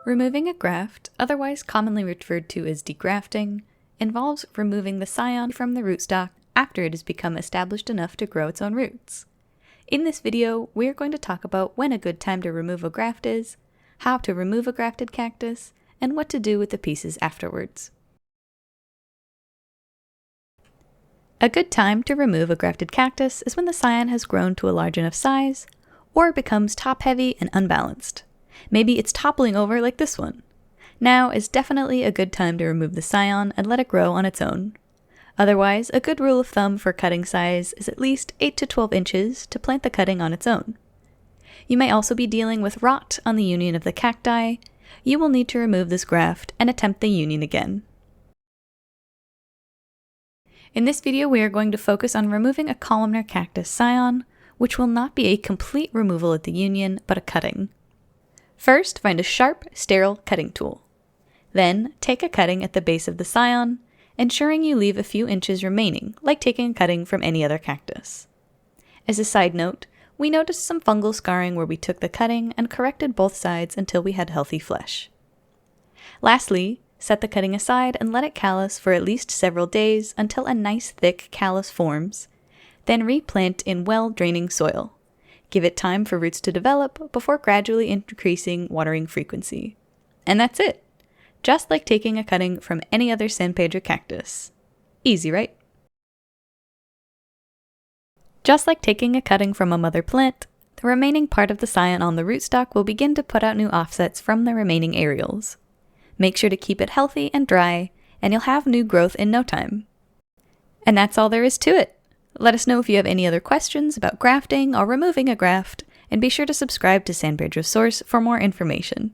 Removing a graft, otherwise commonly referred to as degrafting, involves removing the scion from the rootstock after it has become established enough to grow its own roots. In this video, we are going to talk about when a good time to remove a graft is, how to remove a grafted cactus, and what to do with the pieces afterwards. A good time to remove a grafted cactus is when the scion has grown to a large enough size, or becomes top-heavy and unbalanced. Maybe it's toppling over like this one. Now is definitely a good time to remove the scion and let it grow on its own. Otherwise, a good rule of thumb for cutting size is at least 8 to 12 inches to plant the cutting on its own. You may also be dealing with rot on the union of the cacti. You will need to remove this graft and attempt the union again. In this video, we are going to focus on removing a columnar cactus scion, which will not be a complete removal at the union, but a cutting. First, find a sharp, sterile cutting tool. Then, take a cutting at the base of the scion, ensuring you leave a few inches remaining, like taking a cutting from any other cactus. As a side note, we noticed some fungal scarring where we took the cutting and corrected both sides until we had healthy flesh. Lastly, set the cutting aside and let it callus for at least several days until a nice thick callus forms. Then replant in well-draining soil. Give it time for roots to develop before gradually increasing watering frequency. And that's it! Just like taking a cutting from any other San Pedro cactus. Easy, right? Just like taking a cutting from a mother plant, the remaining part of the scion on the rootstock will begin to put out new offsets from the remaining areoles. Make sure to keep it healthy and dry, and you'll have new growth in no time. And that's all there is to it. Let us know if you have any other questions about grafting or removing a graft, and be sure to subscribe to San Pedro Source for more information.